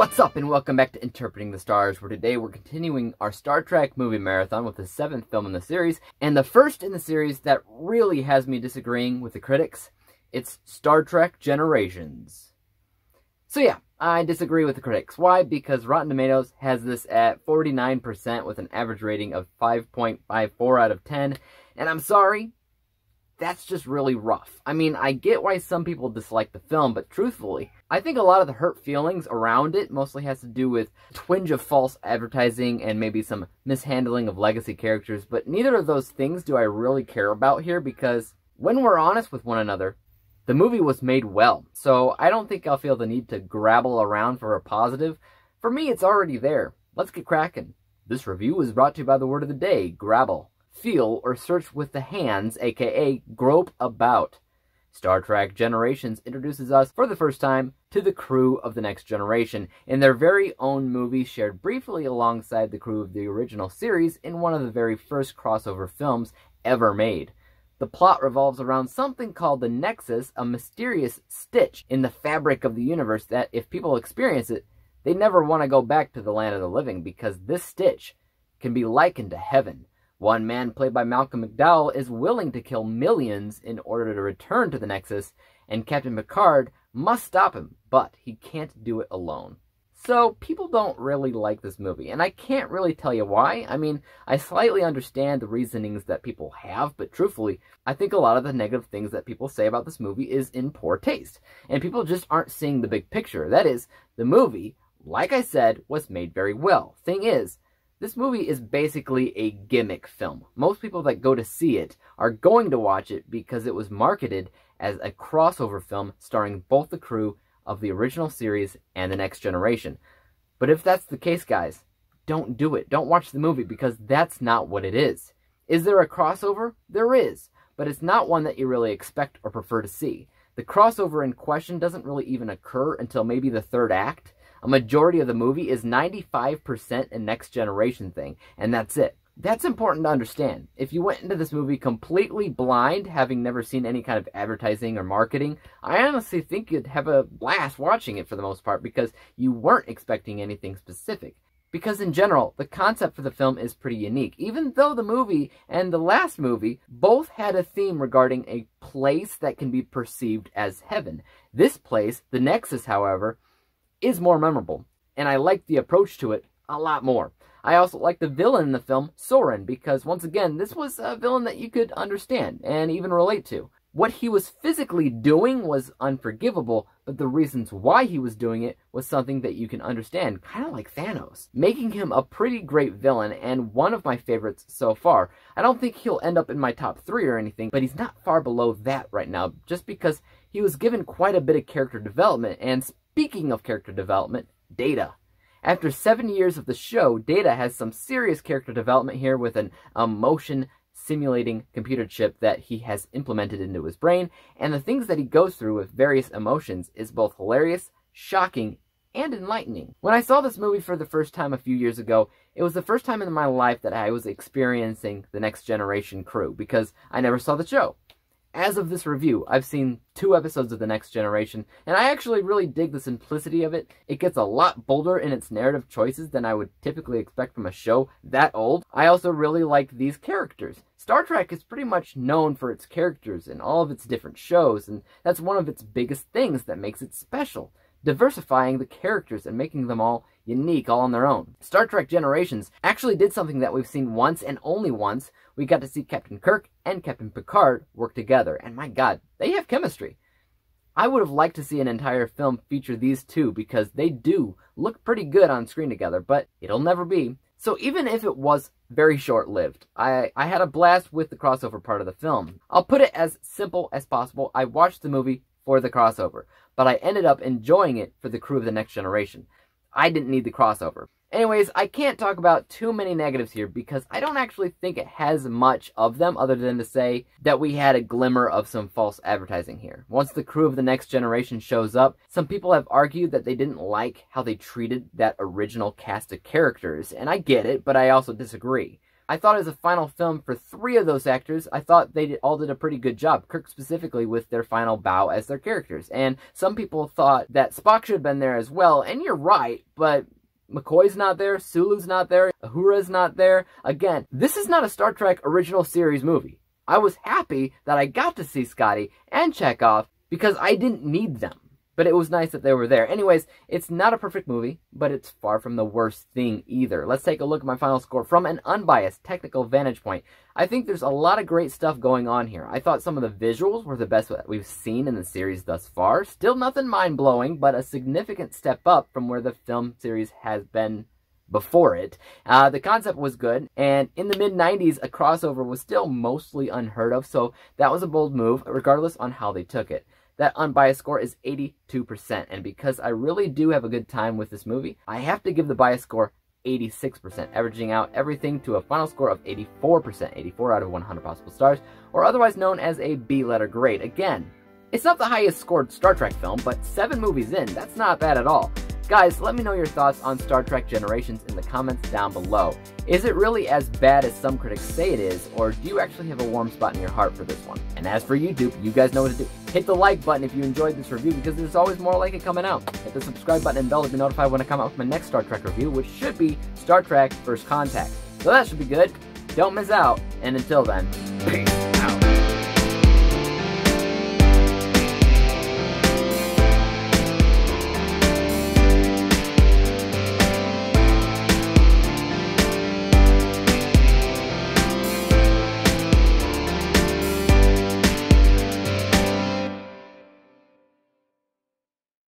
What's up, and welcome back to Interpreting the Stars, where today we're continuing our Star Trek movie marathon with the 7th film in the series, and the first in the series that really has me disagreeing with the critics. It's Star Trek Generations. So yeah, I disagree with the critics. Why? Because Rotten Tomatoes has this at 49% with an average rating of 5.54 out of 10, and I'm sorry, that's just really rough. I mean, I get why some people dislike the film, but truthfully, I think a lot of the hurt feelings around it mostly has to do with a twinge of false advertising and maybe some mishandling of legacy characters, but neither of those things do I really care about here because, when we're honest with one another, the movie was made well, so I don't think I'll feel the need to grabble around for a positive. For me, it's already there. Let's get cracking. This review is brought to you by the word of the day, grabble. Feel or search with the hands, aka grope about. Star Trek Generations introduces us for the first time to the crew of the Next Generation in their very own movie, shared briefly alongside the crew of the original series in one of the very first crossover films ever made. The plot revolves around something called the Nexus, a mysterious stitch in the fabric of the universe that, if people experience it, they never want to go back to the land of the living because this stitch can be likened to heaven. One man, played by Malcolm McDowell, is willing to kill millions in order to return to the Nexus, and Captain Picard must stop him, but he can't do it alone. So, people don't really like this movie, and I can't really tell you why. I mean, I slightly understand the reasonings that people have, but truthfully, I think a lot of the negative things that people say about this movie is in poor taste, and people just aren't seeing the big picture. That is, the movie, like I said, was made very well. Thing is, this movie is basically a gimmick film. Most people that go to see it are going to watch it because it was marketed as a crossover film starring both the crew of the original series and the Next Generation. But if that's the case, guys, don't do it. Don't watch the movie because that's not what it is. Is there a crossover? There is, but it's not one that you really expect or prefer to see. The crossover in question doesn't really even occur until maybe the third act. A majority of the movie is 95% a Next Generation thing, and that's it. That's important to understand. If you went into this movie completely blind, having never seen any kind of advertising or marketing, I honestly think you'd have a blast watching it for the most part because you weren't expecting anything specific. Because in general, the concept for the film is pretty unique, even though the movie and the last movie both had a theme regarding a place that can be perceived as heaven. This place, the Nexus, however, is more memorable, and I like the approach to it a lot more. I also like the villain in the film, Soren, because once again, this was a villain that you could understand and even relate to. What he was physically doing was unforgivable, but the reasons why he was doing it was something that you can understand, kind of like Thanos, making him a pretty great villain and one of my favorites so far. I don't think he'll end up in my top 3 or anything, but he's not far below that right now, just because he was given quite a bit of character development. And speaking of character development, Data. After 7 years of the show, Data has some serious character development here with an emotion simulating computer chip that he has implemented into his brain, and the things that he goes through with various emotions is both hilarious, shocking, and enlightening. When I saw this movie for the first time a few years ago, it was the first time in my life that I was experiencing the Next Generation crew, because I never saw the show. As of this review, I've seen 2 episodes of The Next Generation, and I actually really dig the simplicity of it. It gets a lot bolder in its narrative choices than I would typically expect from a show that old. I also really like these characters. Star Trek is pretty much known for its characters in all of its different shows, and that's one of its biggest things that makes it special. Diversifying the characters and making them all unique, all on their own. Star Trek Generations actually did something that we've seen once and only once. We got to see Captain Kirk and Captain Picard work together, and my god, they have chemistry. I would have liked to see an entire film feature these two because they do look pretty good on screen together, but it'll never be. So even if it was very short-lived, I had a blast with the crossover part of the film. I'll put it as simple as possible. I watched the movie for the crossover, but I ended up enjoying it for the crew of the Next Generation. I didn't need the crossover. Anyways, I can't talk about too many negatives here because I don't actually think it has much of them other than to say that we had a glimmer of some false advertising here. Once the crew of the Next Generation shows up, some people have argued that they didn't like how they treated that original cast of characters, and I get it, but I also disagree. I thought as a final film for 3 of those actors, I thought they all did a pretty good job, Kirk specifically with their final bow as their characters. And some people thought that Spock should have been there as well, and you're right, but McCoy's not there, Sulu's not there, Uhura's not there. Again, this is not a Star Trek original series movie. I was happy that I got to see Scotty and Chekhov because I didn't need them. But it was nice that they were there. Anyways, it's not a perfect movie, but it's far from the worst thing either. Let's take a look at my final score from an unbiased technical vantage point. I think there's a lot of great stuff going on here. I thought some of the visuals were the best that we've seen in the series thus far. Still nothing mind-blowing, but a significant step up from where the film series has been before it. The concept was good, and in the mid-90s, a crossover was still mostly unheard of, so that was a bold move, regardless on how they took it. That unbiased score is 82%, and because I really do have a good time with this movie, I have to give the bias score 86%, averaging out everything to a final score of 84%, 84 out of 100 possible stars, or otherwise known as a B-letter grade. Again, it's not the highest scored Star Trek film, but 7 movies in, that's not bad at all. Guys, let me know your thoughts on Star Trek Generations in the comments down below. Is it really as bad as some critics say it is, or do you actually have a warm spot in your heart for this one? And as for YouTube, you guys know what to do. Hit the like button if you enjoyed this review, because there's always more like it coming out. Hit the subscribe button and bell to be notified when I come out with my next Star Trek review, which should be Star Trek First Contact. So that should be good. Don't miss out, and until then, peace.